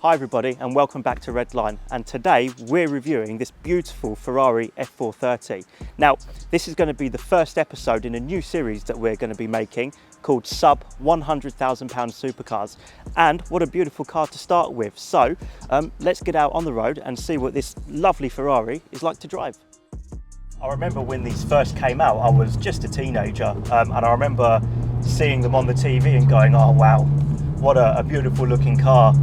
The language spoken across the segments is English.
Hi everybody and welcome back to Redline, and today we're reviewing this beautiful Ferrari F430. Now this is going to be the first episode in a new series that we're going to be making called sub £100,000 Supercars, and what a beautiful car to start with. So let's get out on the road and see what this lovely Ferrari is like to drive. I remember when these first came out, I was just a teenager, and I remember seeing them on the TV and going, oh wow, what a beautiful looking car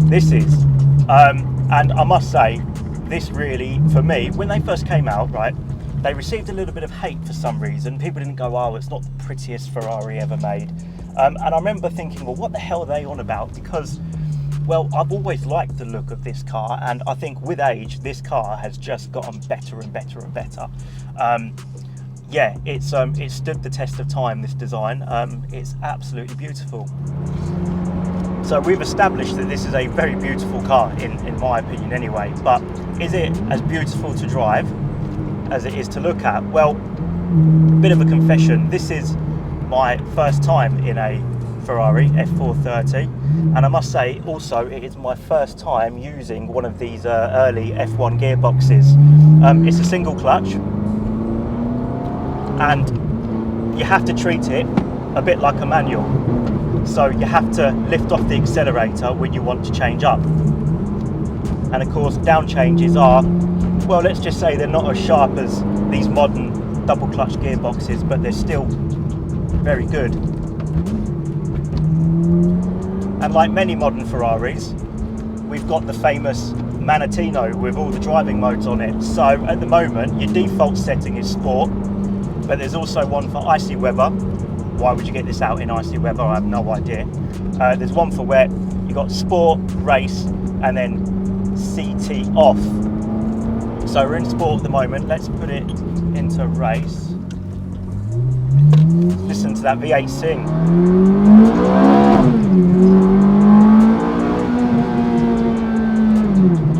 this is. And I must say, this really, for me, when they first came out, right, they received a little bit of hate for some reason. People didn't go, oh, it's not the prettiest Ferrari ever made. And I remember thinking, well, what the hell are they on about? Because, well, I've always liked the look of this car, and I think with age, this car has just gotten better and better and better. Yeah, it stood the test of time, this design. It's absolutely beautiful. So we've established that this is a very beautiful car, in my opinion anyway, but is it as beautiful to drive as it is to look at? Well, bit of a confession, this is my first time in a Ferrari F430, and I must say also it is my first time using one of these early F1 gearboxes. It's a single clutch, and you have to treat it a bit like a manual. So you have to lift off the accelerator when you want to change up. And of course, down changes are, well, let's just say they're not as sharp as these modern double clutch gearboxes, but they're still very good. And like many modern Ferraris, we've got the famous Manettino with all the driving modes on it. So at the moment, your default setting is Sport, but there's also one for icy weather. Why would you get this out in icy weather? I have no idea. There's one for wet. You've got Sport, Race, and then CT off. So we're in Sport at the moment. Let's put it into Race. Listen to that V8 sing.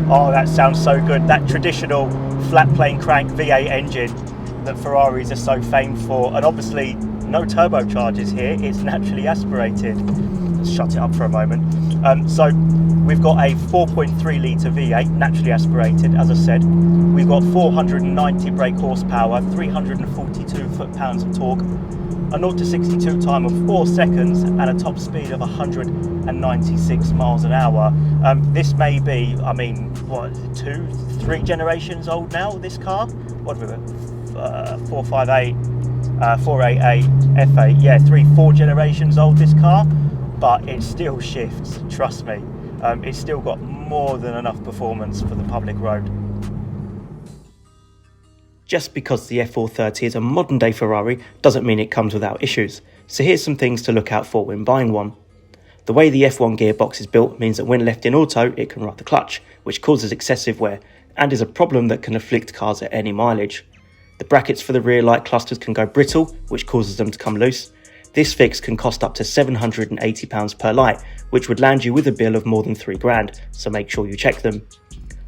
Oh, that sounds so good. That traditional flat plane crank V8 engine that Ferraris are so famed for, and obviously no turbochargers here, it's naturally aspirated. Let's shut it up for a moment. So we've got a 4.3 litre V8, naturally aspirated, as I said. We've got 490 brake horsepower, 342 foot-pounds of torque, a 0 to 62 time of 4 seconds, and a top speed of 196 miles an hour. This may be, I mean, what, 2-3 generations old now, this car? What have we got? 458, 488, F8, yeah, 3-4 generations old this car, but it still shifts, trust me. It's still got more than enough performance for the public road. Just because the F430 is a modern day Ferrari doesn't mean it comes without issues, so here's some things to look out for when buying one. The way the F1 gearbox is built means that when left in auto it can rot the clutch, which causes excessive wear and is a problem that can afflict cars at any mileage. The brackets for the rear light clusters can go brittle, which causes them to come loose. This fix can cost up to £780 per light, which would land you with a bill of more than £3,000, so make sure you check them.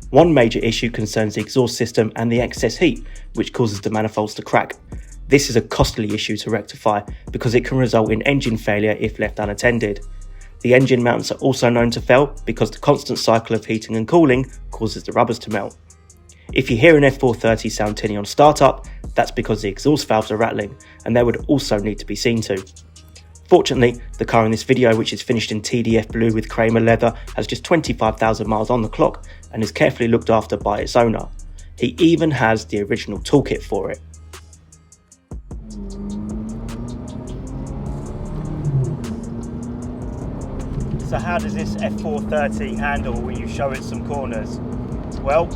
One major issue concerns the exhaust system and the excess heat, which causes the manifolds to crack. This is a costly issue to rectify because it can result in engine failure if left unattended. The engine mounts are also known to fail because the constant cycle of heating and cooling causes the rubbers to melt. If you hear an F430 sound tinny on startup, that's because the exhaust valves are rattling, and they would also need to be seen to. Fortunately, the car in this video, which is finished in TDF blue with Crema leather, has just 25,000 miles on the clock and is carefully looked after by its owner. He even has the original toolkit for it. So how does this F430 handle when you show it some corners? Well,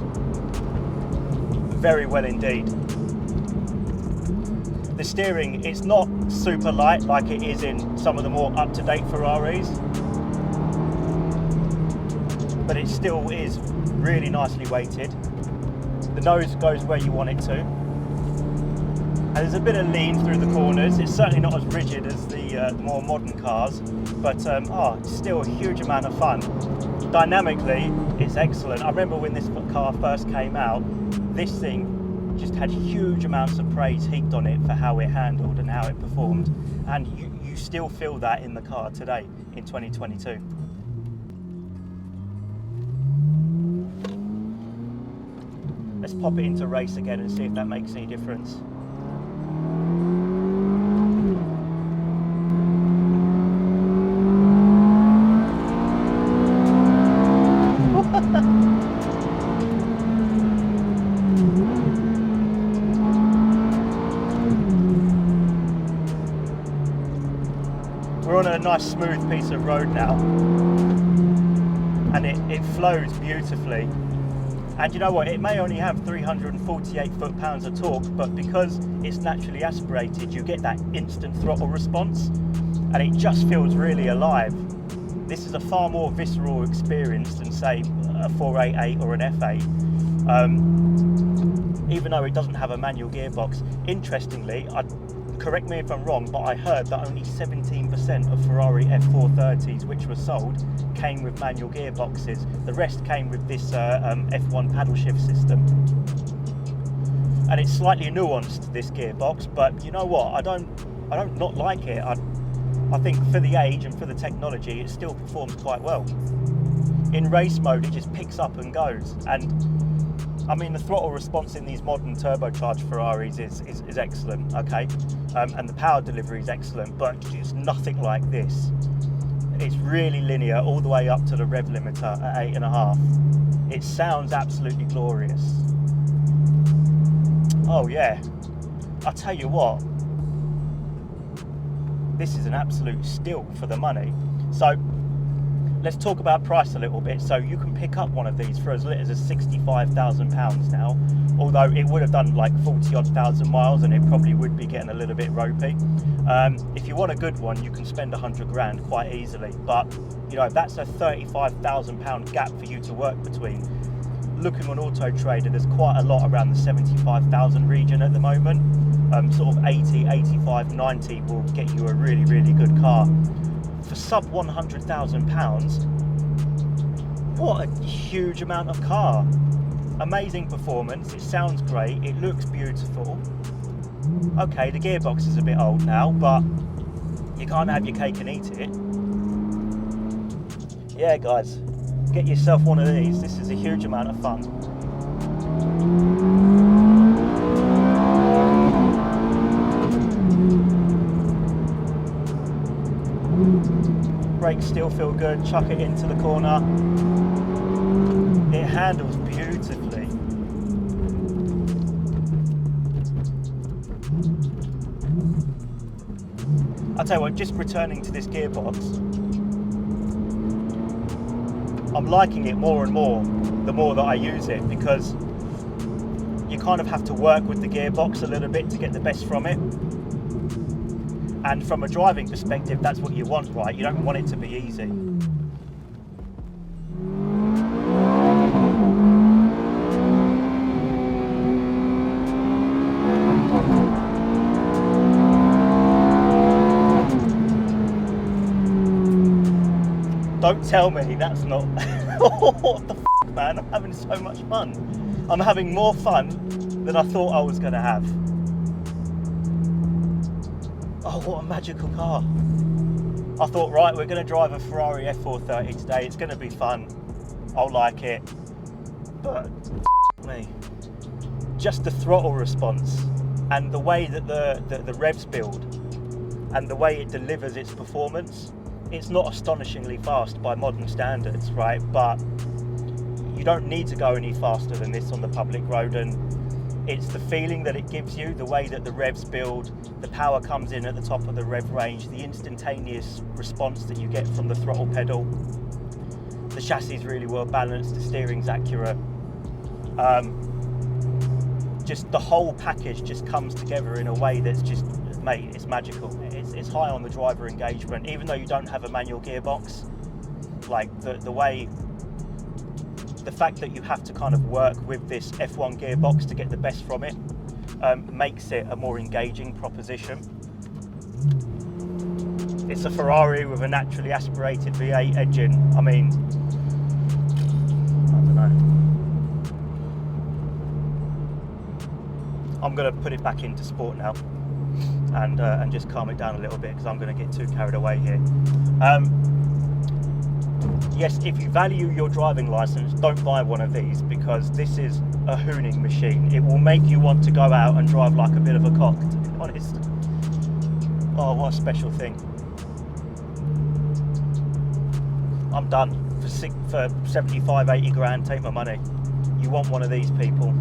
very well indeed. The steering, it's not super light like it is in some of the more up-to-date Ferraris, but it still is really nicely weighted. The nose goes where you want it to, and there's a bit of lean through the corners. It's certainly not as rigid as the more modern cars, but it's still a huge amount of fun. Dynamically, it's excellent. I remember when this car first came out, this thing just had huge amounts of praise heaped on it for how it handled and how it performed, and you still feel that in the car today in 2022. Let's pop it into race again and see if that makes any difference. We're on a nice smooth piece of road now, and it flows beautifully. And you know what, it may only have 348 foot-pounds of torque, but because it's naturally aspirated, you get that instant throttle response, and it just feels really alive. This is a far more visceral experience than, say, a 488 or an F8, even though it doesn't have a manual gearbox. Interestingly, correct me if I'm wrong, but I heard that only 17% of Ferrari F430s which were sold came with manual gearboxes. The rest came with this F1 paddle shift system. And it's slightly nuanced, this gearbox, but you know what? I don't not like it. I think for the age and for the technology, it still performs quite well. In race mode, it just picks up and goes. And I mean, the throttle response in these modern turbocharged Ferraris is excellent, okay? And the power delivery is excellent, but it's nothing like this. It's really linear all the way up to the rev limiter at 8.5. It sounds absolutely glorious. Oh yeah, I'll tell you what, this is an absolute steal for the money. So let's talk about price a little bit. So you can pick up one of these for as little as £65,000 now, although it would have done like 40-odd thousand miles and it probably would be getting a little bit ropey. If you want a good one, you can spend 100 grand quite easily, but you know, that's a £35,000 gap for you to work between. Looking on Auto Trader, there's quite a lot around the 75,000 region at the moment. Sort of 80, 85, 90 will get you a really, really good car. For sub £100,000, what a huge amount of car. Amazing performance, it sounds great, it looks beautiful. Okay, the gearbox is a bit old now, but you can't have your cake and eat it. Yeah guys, get yourself one of these, this is a huge amount of fun. Brakes still feel good, chuck it into the corner. It handles beautifully. I'll tell you what, just returning to this gearbox, I'm liking it more and more the more that I use it, because you kind of have to work with the gearbox a little bit to get the best from it. And from a driving perspective, that's what you want, right? You don't want it to be easy. Don't tell me that's not... What the f***, man? I'm having so much fun. I'm having more fun than I thought I was going to have. Oh, what a magical car. I thought, right, we're going to drive a Ferrari F430 today. It's going to be fun. I'll like it. But, me. Just the throttle response and the way that the revs build and the way it delivers its performance, it's not astonishingly fast by modern standards, right? But you don't need to go any faster than this on the public road, and it's the feeling that it gives you, the way that the revs build, the power comes in at the top of the rev range, the instantaneous response that you get from the throttle pedal. The chassis is really well balanced, the steering's accurate. Just the whole package just comes together in a way that's just, mate, it's magical. It's high on the driver engagement, even though you don't have a manual gearbox. Like the fact that you have to kind of work with this F1 gearbox to get the best from it makes it a more engaging proposition. It's a Ferrari with a naturally aspirated V8 engine. I mean, I don't know. I'm going to put it back into sport now and just calm it down a little bit, because I'm going to get too carried away here. Yes, if you value your driving license, don't buy one of these, because this is a hooning machine. It will make you want to go out and drive like a bit of a cock, to be honest. Oh, what a special thing. I'm done. For 75, 80 grand, take my money. You want one of these, people.